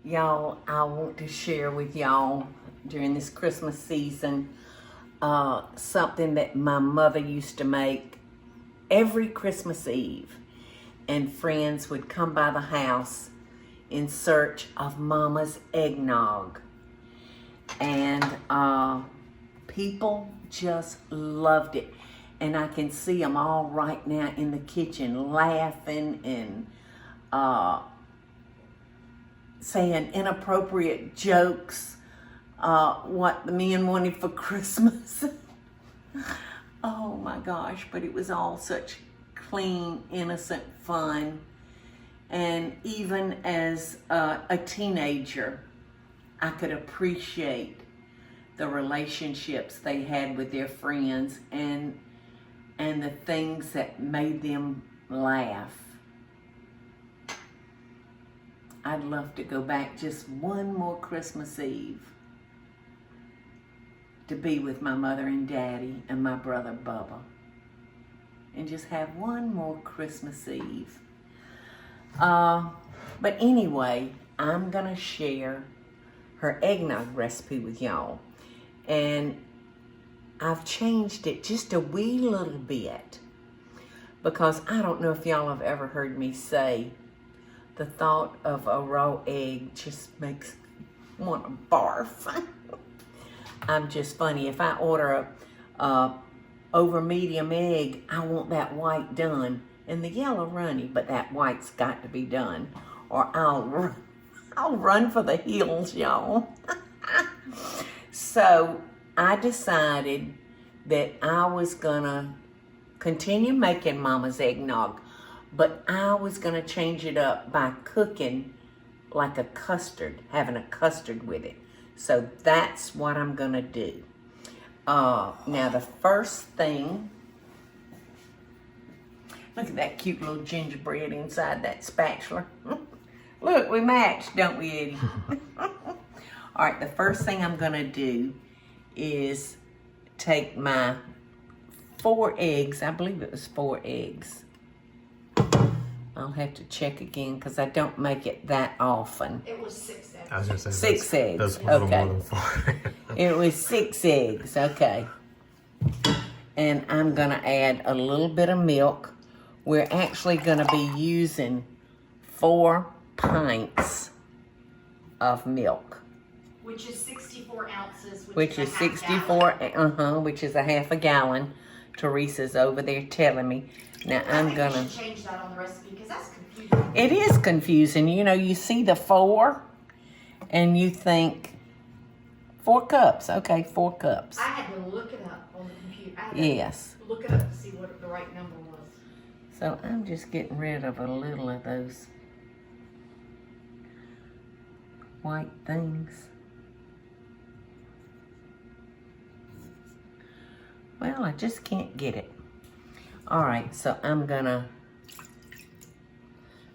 Y'all, I want to share with y'all during this Christmas season something that my mother used to make every Christmas Eve. And friends would come by the house in search of Mama's eggnog. And people just loved it. And I can see them all right now in the kitchen laughing and saying inappropriate jokes, what the men wanted for Christmas. Oh my gosh, but it was all such clean, innocent fun. And even as a teenager, I could appreciate the relationships they had with their friends and the things that made them laugh. I'd love to go back just one more Christmas Eve to be with my mother and daddy and my brother Bubba, and just have one more Christmas Eve. But anyway, I'm gonna share her eggnog recipe with y'all, and I've changed it just a wee little bit because I don't know if y'all have ever heard me say the thought of a raw egg just makes me want to barf. I'm just funny. If I order a over medium egg, I want that white done and the yellow runny, but that white's got to be done or I'll run for the hills, y'all. So I decided that I was gonna continue making Mama's eggnog, but I was gonna change it up by cooking like a custard, having a custard with it. So that's what I'm gonna do. Now the first thing, look at that cute little gingerbread inside that spatula. Look, we matched, don't we, Eddie? All right, the first thing I'm gonna do is take my 4 eggs, I believe it was 4 eggs. I'll have to check again because I don't make it that often. It was 6 eggs. I was gonna say 6 eggs. That's a little Okay. more than 4. It was 6 eggs, okay. And I'm gonna add a little bit of milk. We're actually gonna be using 4 pints of milk. Which is 64 ounces. Which is 64, which is a half a gallon. Teresa's over there telling me. Now I'm gonna. You should change that on the recipe because that's confusing. It is confusing. You know, you see the 4 and you think 4 cups. Okay, 4 cups. I had to look it up on the computer. I had to Yes. look it up to see what the right number was. So I'm just getting rid of a little of those white things. Well, I just can't get it. All right, so I'm gonna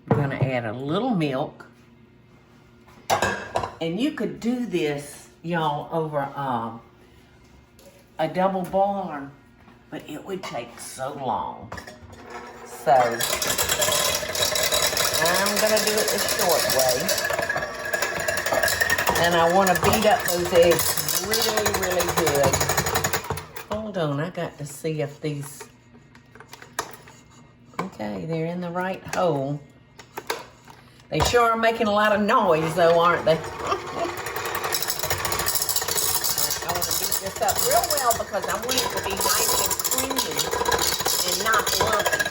add a little milk. And you could do this, y'all, over a double boiler, but it would take so long. So I'm gonna do it the short way. And I wanna beat up those eggs really, really good. Hold on, I got to see if these, okay, they're in the right hole. They sure are making a lot of noise though, aren't they? I want to beat this up real well because I want it to be nice and creamy and not lumpy.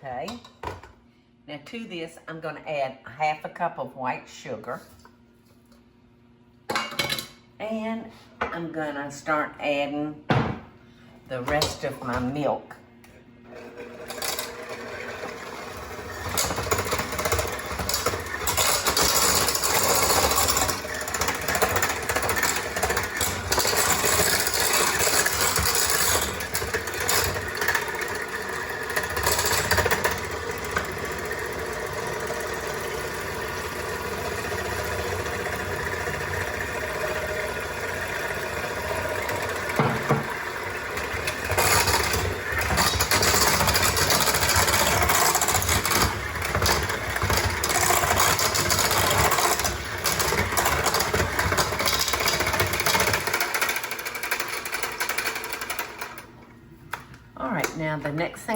Okay, now to this, I'm going to add 1/2 cup of white sugar. And I'm going to start adding the rest of my milk.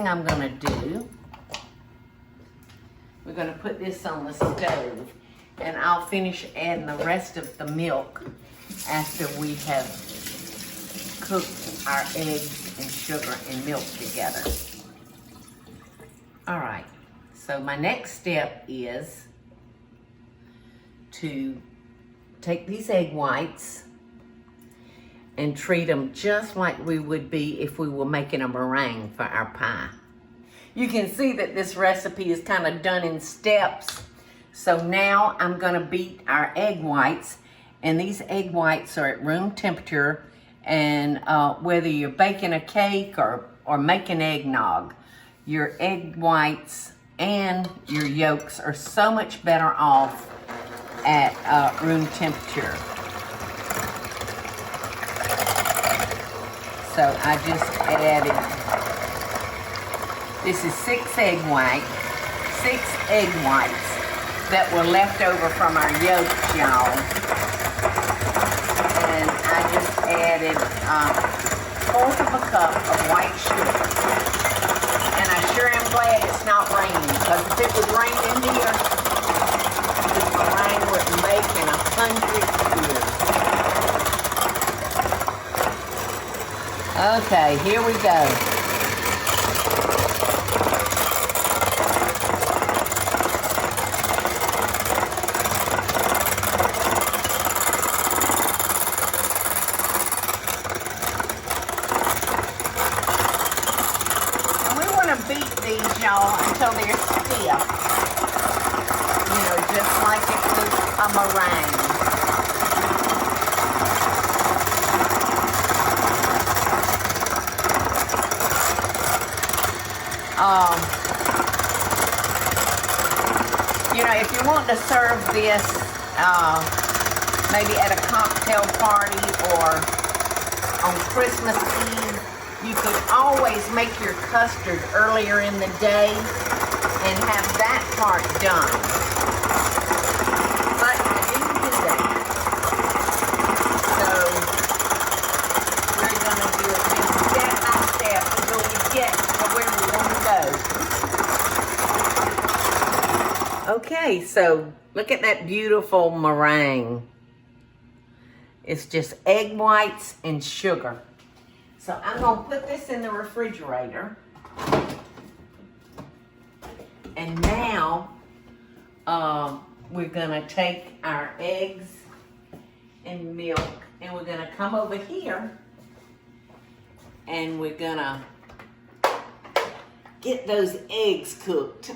thing I'm gonna do, we're gonna put this on the stove, and I'll finish adding the rest of the milk after we have cooked our eggs and sugar and milk together. All right, so my next step is to take these egg whites and treat them just like we would be if we were making a meringue for our pie. You can see that this recipe is kind of done in steps. So now I'm gonna beat our egg whites, and these egg whites are at room temperature, and whether you're baking a cake or making eggnog, your egg whites and your yolks are so much better off at room temperature. So I just added, this is 6 egg whites that were left over from our yolks, y'all. And I just added 1/4 of a cup of white sugar. And I sure am glad it's not raining, because if it was raining here, this meringue wouldn't make in 100 years. Okay, here we go. Beat these, y'all, until they're stiff. You know, just like it was a meringue. You know, if you want to serve this maybe at a cocktail party or on Christmas Eve, you could always make your custard earlier in the day and have that part done. But I didn't do that. So we're going to do it just step by step until we get to where we want to go. Okay, so look at that beautiful meringue. It's just egg whites and sugar. So I'm going to put this in the refrigerator. And now we're going to take our eggs and milk, and we're going to come over here and we're going to get those eggs cooked.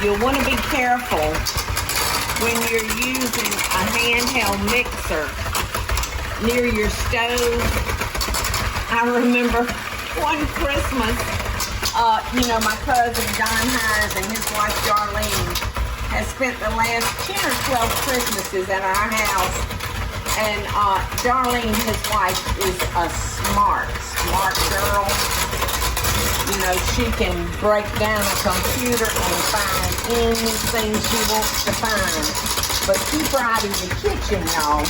You'll want to be careful when you're using a handheld mixer near your stove. I remember one Christmas, you know, my cousin Don Hires and his wife Darlene has spent the last 10 or 12 Christmases at our house. And Darlene, his wife, is a smart girl. You know, she can break down a computer and find anything she wants to find. But keep her out of your kitchen, y'all.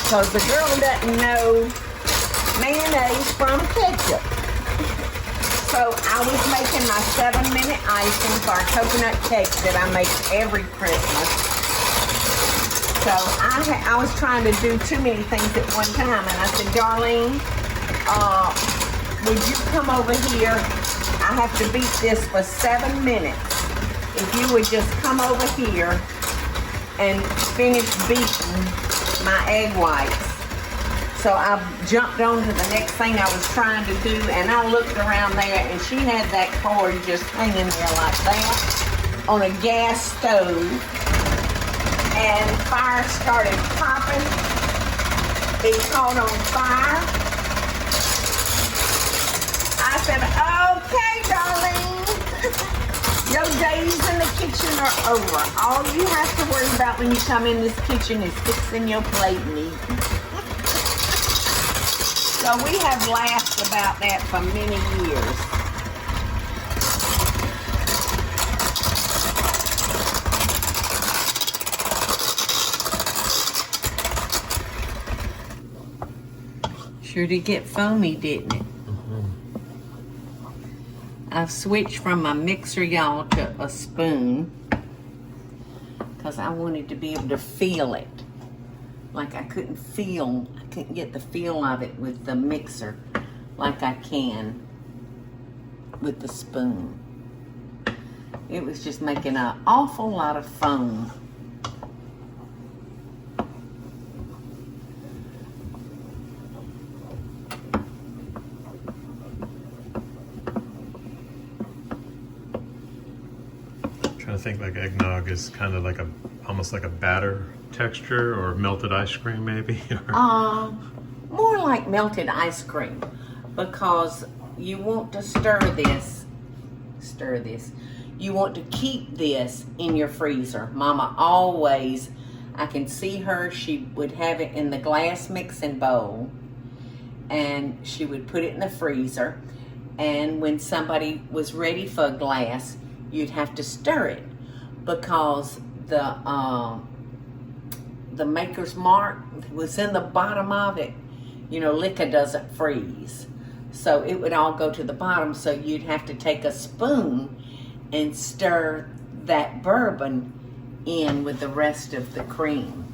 Because the girl doesn't know mayonnaise from ketchup. So I was making my 7-minute icing for our coconut cake that I make every Christmas. So I was trying to do too many things at one time. And I said, Darlene, would you come over here? I have to beat this for 7 minutes. If you would just come over here and finish beating my egg whites. So I jumped on to the next thing I was trying to do, and I looked around there, and she had that cord just hanging there like that on a gas stove. And fire started popping. It caught on fire. I said, okay, darling. Your days in the kitchen are over. All you have to worry about when you come in this kitchen is fixing your plate and eating. So we have laughed about that for many years. Sure did get foamy, didn't it? I've switched from my mixer, y'all, to a spoon because I wanted to be able to feel it. Like I couldn't get the feel of it with the mixer like I can with the spoon. It was just making an awful lot of foam. I think like eggnog is kind of like almost like a batter texture, or melted ice cream maybe. More like melted ice cream, because you want to stir this. You want to keep this in your freezer. Mama always, I can see her, she would have it in the glass mixing bowl and she would put it in the freezer, and when somebody was ready for a glass, you'd have to stir it, because the maker's mark was in the bottom of it. You know, liquor doesn't freeze, so it would all go to the bottom, so you'd have to take a spoon and stir that bourbon in with the rest of the cream.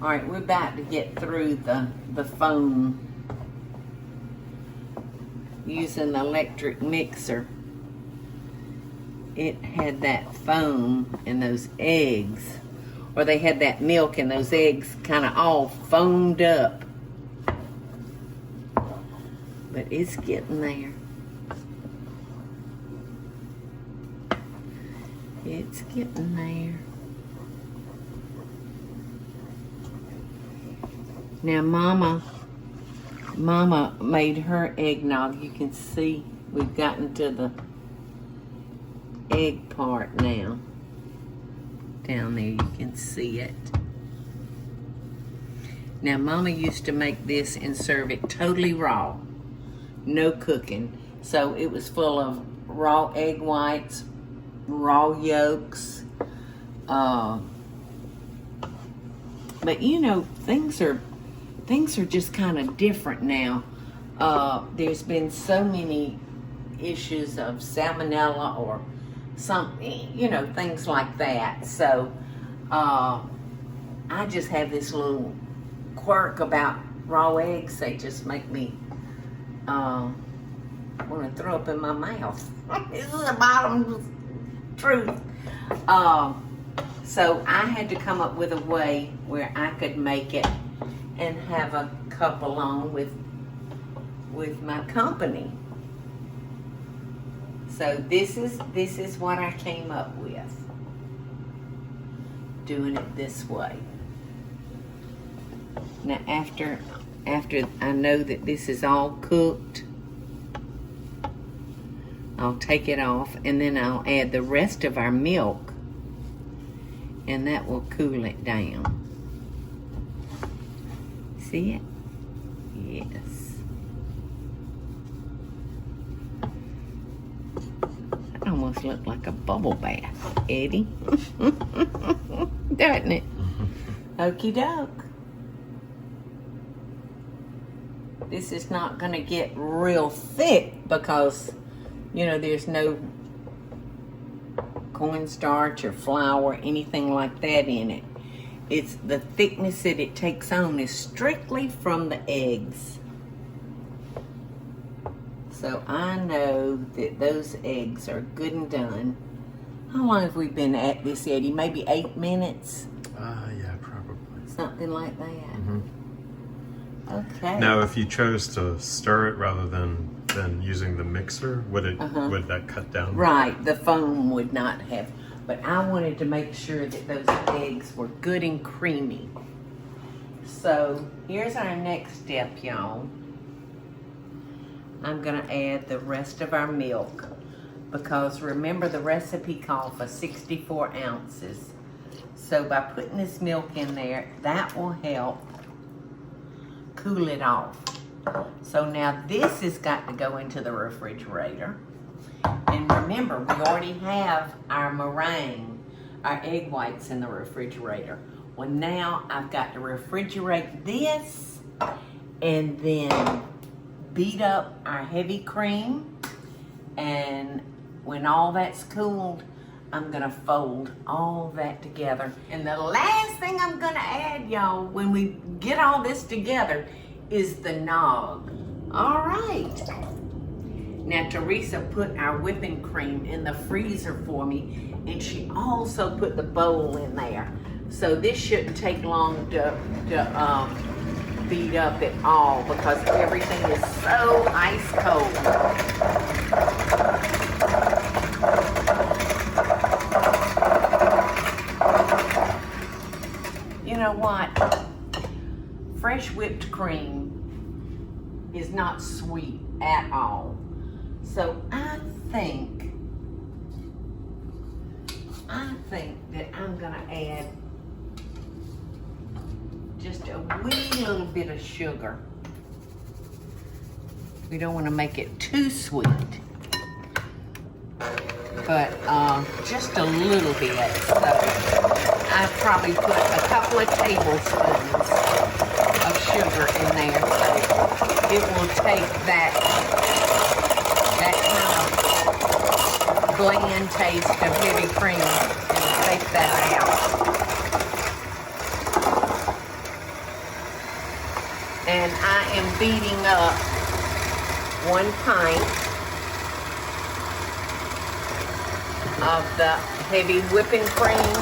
All right, we're about to get through the foam using the electric mixer. It had that foam and those eggs, or they had that milk and those eggs kind of all foamed up. But it's getting there. It's getting there. Now Mama made her eggnog. You can see we've gotten to the egg part now. Down there you can see it. Now Mama used to make this and serve it totally raw. No cooking. So it was full of raw egg whites, raw yolks. But you know, things are just kind of different now. There's been so many issues of salmonella or something, you know, things like that. So I just have this little quirk about raw eggs. They just make me want to throw up in my mouth. This is the bottom truth. So I had to come up with a way where I could make it and have a couple on with my company. So this is what I came up with, doing it this way. Now after I know that this is all cooked, I'll take it off, and then I'll add the rest of our milk, and that will cool it down. See it? Yes. That almost looked like a bubble bath, Eddie. Doesn't it? Okie doke. This is not going to get real thick because, you know, there's no cornstarch or flour or anything like that in it. It's the thickness that it takes on is strictly from the eggs. So I know that those eggs are good and done. How long have we been at this, Eddie? Maybe 8 minutes? Yeah, probably. Something like that. Mm-hmm. Okay. Now, if you chose to stir it rather than using the mixer, would that cut down? Right, the foam would not have. But I wanted to make sure that those eggs were good and creamy. So here's our next step, y'all. I'm gonna add the rest of our milk. because remember the recipe called for 64 ounces. So by putting this milk in there, that will help cool it off. So now this has got to go into the refrigerator. And remember, we already have our meringue, our egg whites in the refrigerator. Well, now I've got to refrigerate this and then beat up our heavy cream. And when all that's cooled, I'm gonna fold all that together. And the last thing I'm gonna add, y'all, when we get all this together, is the nog. All right. Now, Teresa put our whipping cream in the freezer for me, and she also put the bowl in there. So this shouldn't take long to beat up at all because everything is so ice cold. You know what? Fresh whipped cream is not sweet at all. So I think that I'm gonna add just a wee little bit of sugar. We don't want to make it too sweet, but just a little bit. So I probably put a couple of tablespoons of sugar in there, so it will take that kind of bland taste of heavy cream and take that out. And I am beating up 1 pint of the heavy whipping cream.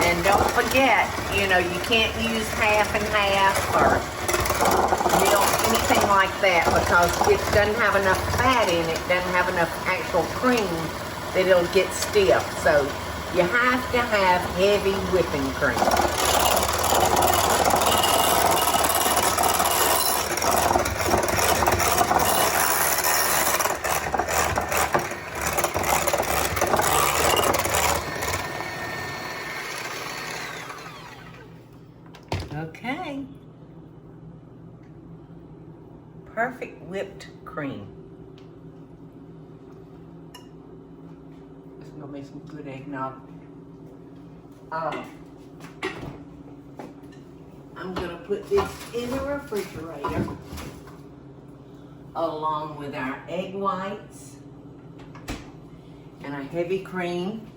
And don't forget, you know, you can't use half and half or milk, anything like that, because it doesn't have enough fat in it, doesn't have enough actual cream that it'll get stiff. So you have to have heavy whipping cream. Okay. Perfect whipped cream. It's gonna make some good eggnog. I'm gonna put this in the refrigerator along with our egg whites and our heavy cream.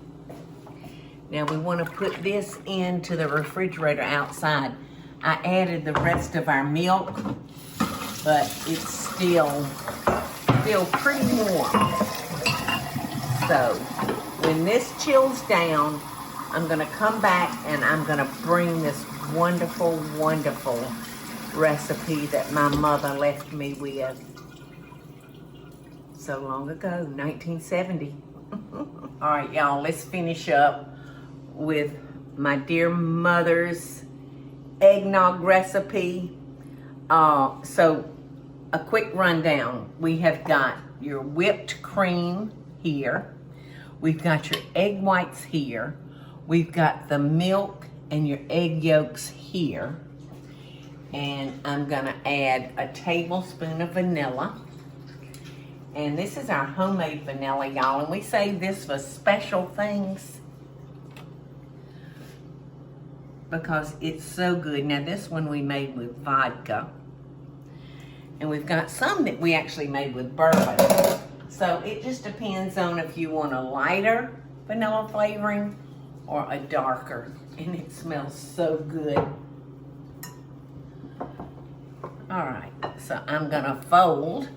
Now we want to put this into the refrigerator outside. I added the rest of our milk, but it's still pretty warm. So when this chills down, I'm gonna come back and I'm gonna bring this wonderful, wonderful recipe that my mother left me with so long ago, 1970. All right, y'all, let's finish up with my dear mother's eggnog recipe. So a quick rundown. We have got your whipped cream here. We've got your egg whites here. We've got the milk and your egg yolks here. And I'm gonna add a tablespoon of vanilla. And this is our homemade vanilla, y'all. And we save this for special things because it's so good. Now this one we made with vodka. And we've got some that we actually made with bourbon. So it just depends on if you want a lighter vanilla flavoring or a darker. And it smells so good. All right, so I'm gonna fold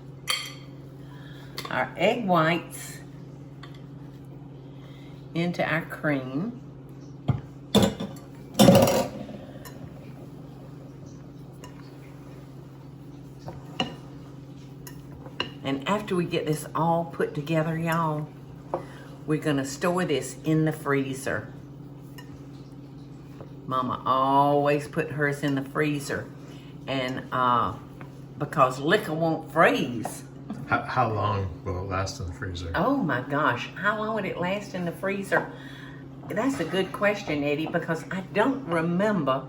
our egg whites into our cream. And after we get this all put together, y'all, we're gonna store this in the freezer. Mama always put hers in the freezer. And because liquor won't freeze. How long will it last in the freezer? Oh my gosh, how long would it last in the freezer? That's a good question, Eddie, because I don't remember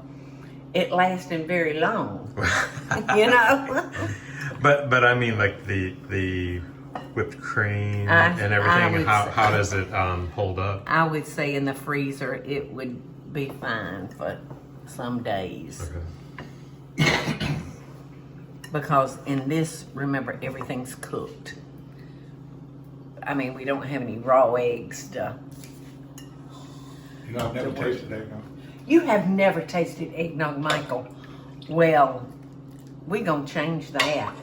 it lasting very long. You know? But I mean, like the whipped cream and everything. How does it hold up? I would say in the freezer it would be fine for some days. Okay. Because in this, remember, everything's cooked. I mean, we don't have any raw eggs to... You know, I've never tasted eggnog. You have never tasted eggnog, Michael. Well, we're going to change that.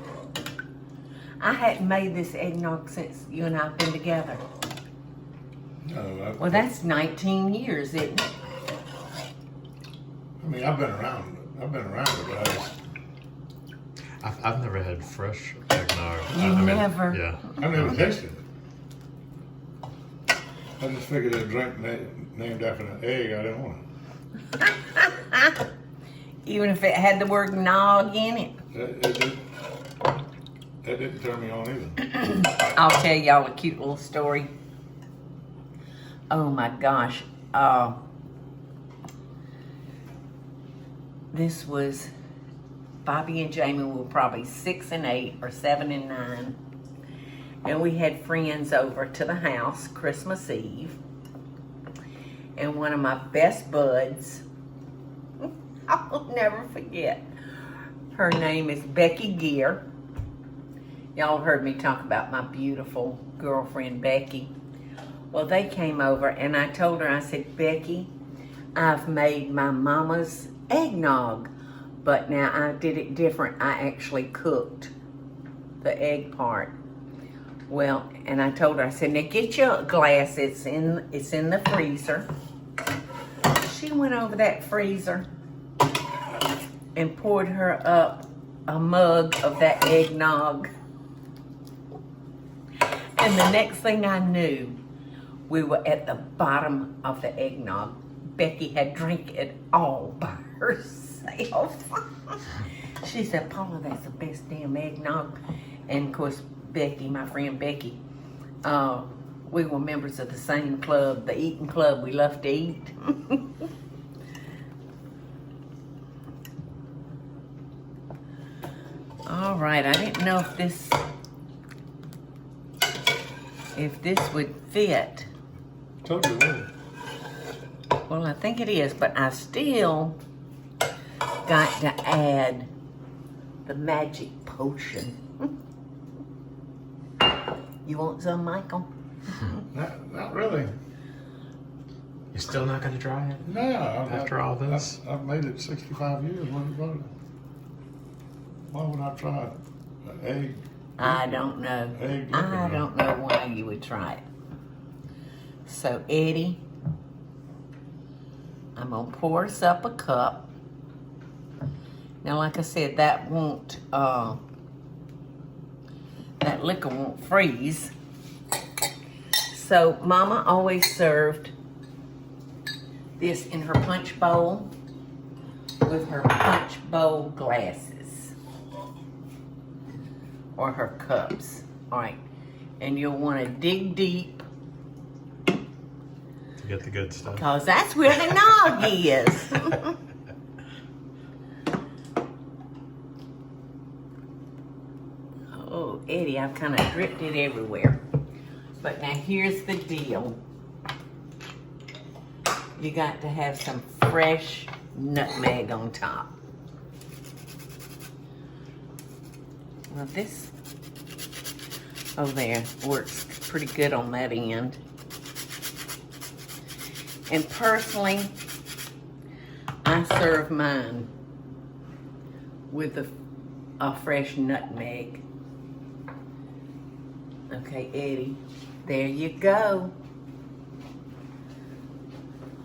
I hadn't made this eggnog since you and I have been together. No, Well, that's 19 years, isn't it? I mean, I've been around it, but I just, I've never had fresh eggnog. You never? Yeah. I've never tasted it. I just figured a drink named after an egg, I didn't want it. Even if it had the word nog in it. That didn't turn me on either. I'll tell y'all a cute little story. Oh my gosh. This was, Bobby and Jamie were probably 6 and 8 or 7 and 9. And we had friends over to the house Christmas Eve. And one of my best buds, I'll never forget, her name is Becky Gear. Y'all heard me talk about my beautiful girlfriend, Becky. Well, they came over and I told her, I said, Becky, I've made my mama's eggnog, but now I did it different. I actually cooked the egg part. Well, and I told her, I said, now get your glass, it's in the freezer. She went over that freezer and poured her up a mug of that eggnog. And the next thing I knew, we were at the bottom of the eggnog. Becky had drank it all by herself. She said, Paula, that's the best damn eggnog. And of course, Becky, my friend Becky, we were members of the same club, the eating club. We love to eat. All right, I didn't know if this would fit. Totally weird. Well, I think it is, but I still got to add the magic potion. You want some, Michael? Not really. You're still not going to try it? No. After all this? I've made it 65 years. Why would I try an egg? I don't know. Egg I don't know why you would try it. So, Eddie, I'm going to pour us up a cup. Now, like I said, that won't, that liquor won't freeze. So, Mama always served this in her punch bowl with her punch bowl glasses or her cups. All right, and you'll want to dig deep To get the good stuff. because that's where the nog is. Oh, Eddie, I've kind of dripped it everywhere. But now here's the deal. You got to have some fresh nutmeg on top. Well, this, oh there, works pretty good on that end. And personally, I serve mine with a fresh nutmeg. Okay, Eddie, there you go.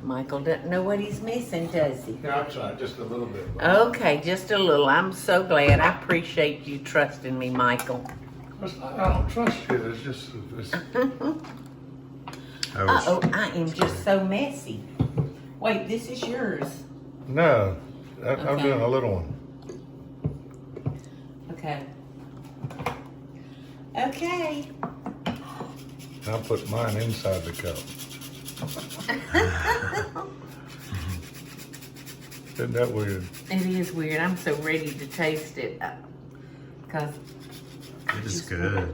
Michael doesn't know what he's missing, does he? Yeah, I'll try just a little bit. Okay, just a little. I'm so glad. I appreciate you trusting me, Michael. I don't trust you. It's just, Uh-oh, I am just so messy. Wait, this is yours. No, I'm Okay. doing a little one. Okay. Okay. I'll put mine inside the cup. Isn't that weird? It is weird. I'm so ready to taste it. Because It's good.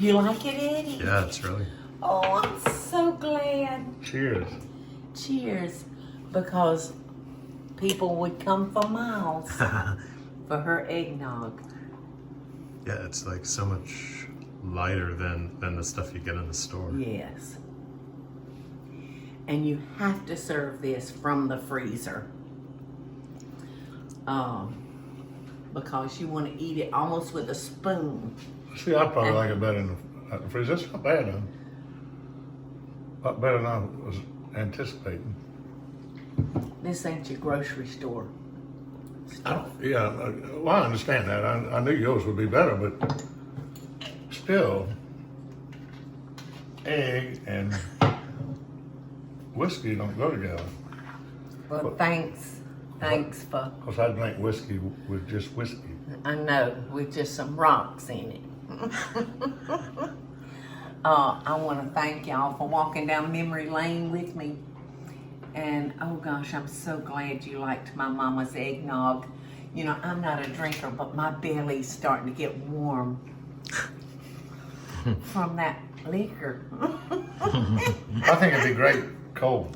you like it, Eddie? Yeah, it's really. Oh, I'm so glad. Cheers. Cheers. Because people would come for miles for her eggnog. Yeah, it's like so much lighter than the stuff you get in the store. Yes. And you have to serve this from the freezer. Because you want to eat it almost with a spoon. See, I probably like it better in the freezer. That's not bad, though. A lot better than I was anticipating. This ain't your grocery store. Well, I understand that. I knew yours would be better, but still, egg and whiskey don't go together. Well, thanks for, Because I drink whiskey with just whiskey. I know, with just some rocks in it. I want to thank y'all for walking down memory lane with me. And oh gosh, I'm so glad you liked my mama's eggnog. You know, I'm not a drinker, but my belly's starting to get warm from that liquor. I think it'd be great cold.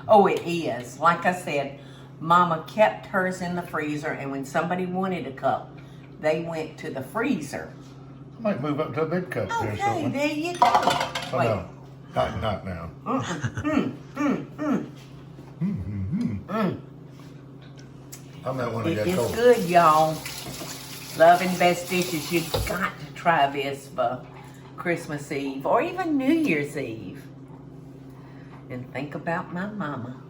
Oh, it is. Like I said, Mama kept hers in the freezer, and when somebody wanted a cup, they went to the freezer. I might move up to a big cup there, Okay, shortly. there you go. Oh, Wait. no, not now. I meant when it It got is cold. good, y'all. Love and Best Dishes. You've got to try this for Christmas Eve or even New Year's Eve. And think about my mama.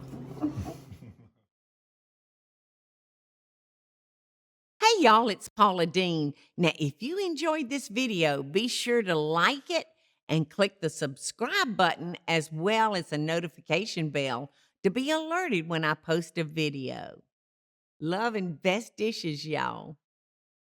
Hey y'all, it's Paula Deen. Now, if you enjoyed this video, be sure to like it and click the subscribe button as well as the notification bell to be alerted when I post a video. Love and Best Dishes, y'all.